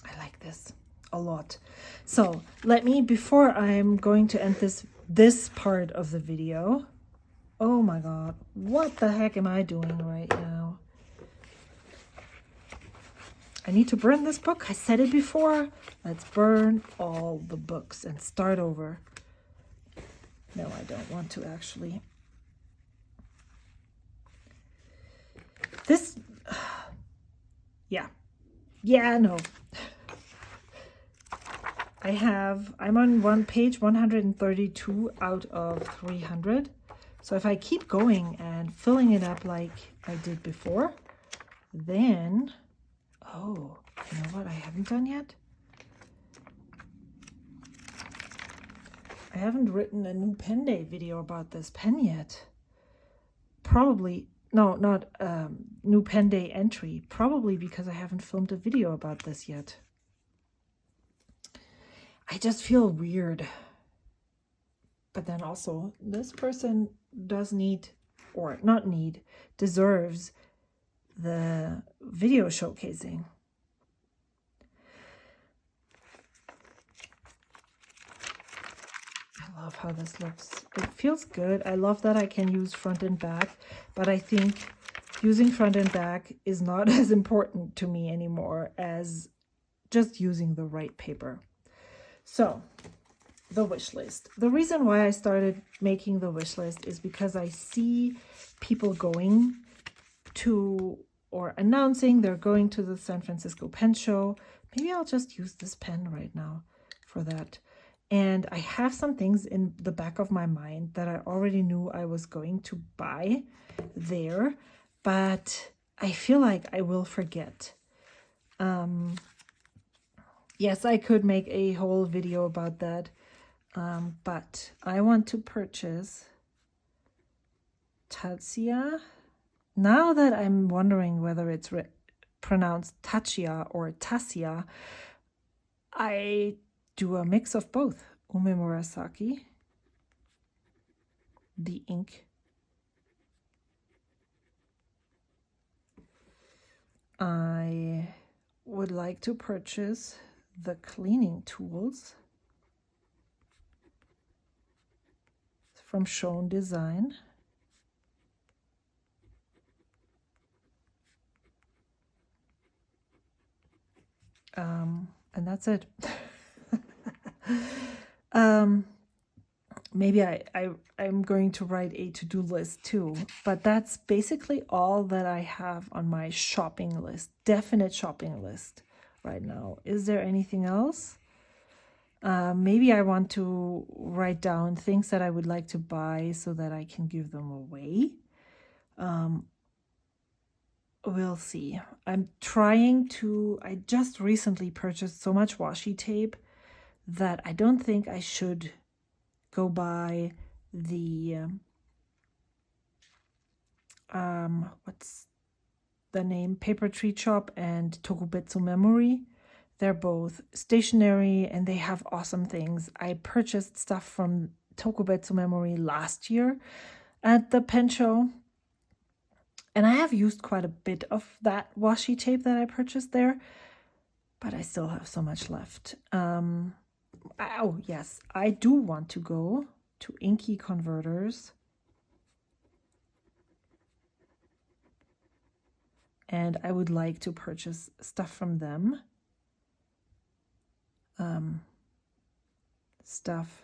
I like this a lot. So let me, before I'm going to end this part of the video, oh my god, what the heck am I doing right now? I need to burn this book. I said it before. Let's burn all the books and start over. No, I don't want to actually. This, yeah, no. I'm on page 132 out of 300. So if I keep going and filling it up like I did before, then, oh, you know what I haven't done yet? I haven't written a new pen day video about this pen yet. Probably, no, not new pen day entry. Probably because I haven't filmed a video about this yet. I just feel weird. But then also, this person does need, or not need, deserves the video showcasing. I love how this looks. It feels good. I love that I can use front and back, but I think using front and back is not as important to me anymore as just using the right paper. So, the wish list. The reason why I started making the wish list is because I see people going to, or announcing they're going to the San Francisco Pen Show. Maybe I'll just use this pen right now for that. And I have some things in the back of my mind that I already knew I was going to buy there, but I feel like I will forget. Yes, I could make a whole video about that, but I want to purchase Tatsia. Now that I'm wondering whether it's pronounced Tachia or Tassia, I do a mix of both. Ume Murasaki, the ink. I would like to purchase the cleaning tools from Shown Design. And that's it. Maybe I'm going to write a to-do list too, but that's basically all that I have on my shopping list, definite shopping list right now. Is there anything else? Maybe I want to write down things that I would like to buy so that I can give them away. We'll see. I'm trying to, I just recently purchased so much washi tape that I don't think I should go buy the, what's the name? Paper Treat Shop and Tokubetsu Memory. They're both stationary and they have awesome things. I purchased stuff from Tokubetsu Memory last year at the pen show. And I have used quite a bit of that washi tape that I purchased there, but I still have so much left. Oh, yes, I do want to go to Inky Converters. And I would like to purchase stuff from them. Stuff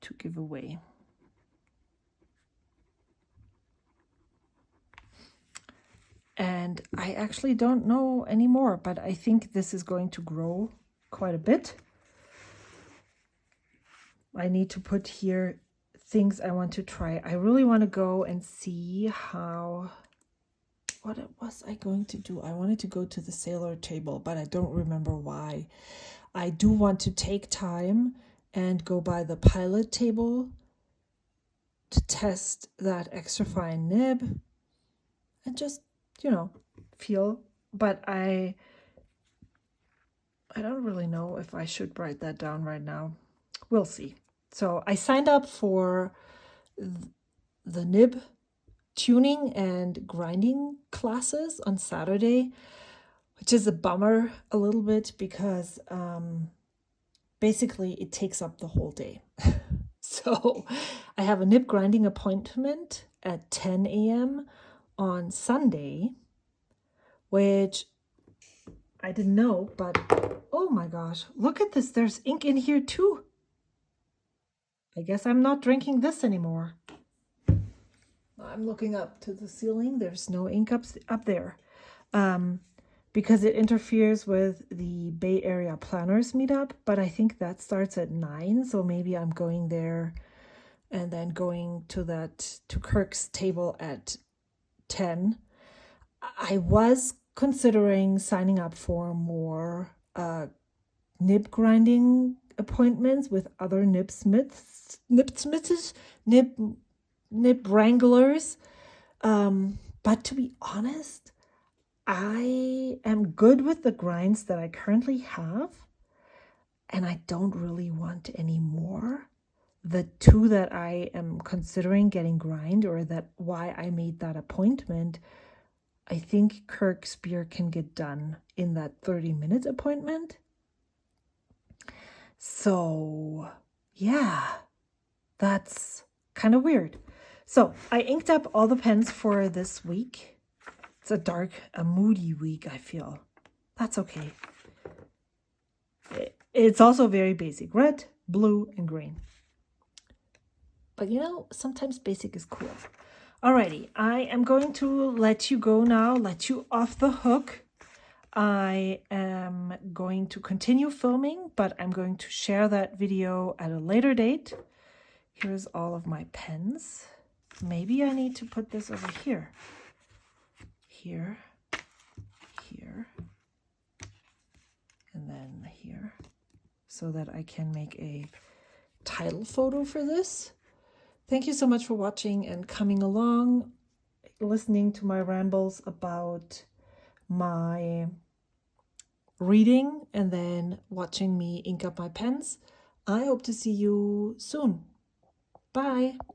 to give away. And I actually don't know anymore, but I think this is going to grow quite a bit. I need to put here things I want to try. I really want to go and see how, what was I going to do? I wanted to go to the sailor table, but I don't remember why. I do want to take time and go by the pilot table to test that extra fine nib and just, feel. But I don't really know if I should write that down right now. We'll see. So I signed up for the nib tuning and grinding classes on Saturday, which is a bummer a little bit because basically it takes up the whole day. So I have a nib grinding appointment at 10 a.m. on Sunday, which I didn't know, but oh my gosh, look at this. There's ink in here too. I guess I'm not drinking this anymore. I'm looking up to the ceiling. There's no ink up there because it interferes with the Bay Area Planners meetup, but I think that starts at 9, so maybe I'm going there and then going to Kirk's table at 10. I was considering signing up for more nib grinding appointments with other nib wranglers. But to be honest, I am good with the grinds that I currently have, and I don't really want any more. The 2 that I am considering getting grind, or that why I made that appointment, I think Kirk's beer can get done in that 30-minute appointment. So yeah, that's kind of weird. So I inked up all the pens for this week. It's a moody week, I feel. That's okay. It's also very basic. Red, blue, and green. But sometimes basic is cool. Alrighty, I am going to let you go now, let you off the hook. I am going to continue filming, but I'm going to share that video at a later date. Here's all of my pens. Maybe I need to put this over here. Here, and then here, so that I can make a title photo for this. Thank you so much for watching and coming along, listening to my rambles about my reading and then watching me ink up my pens. I hope to see you soon. Bye.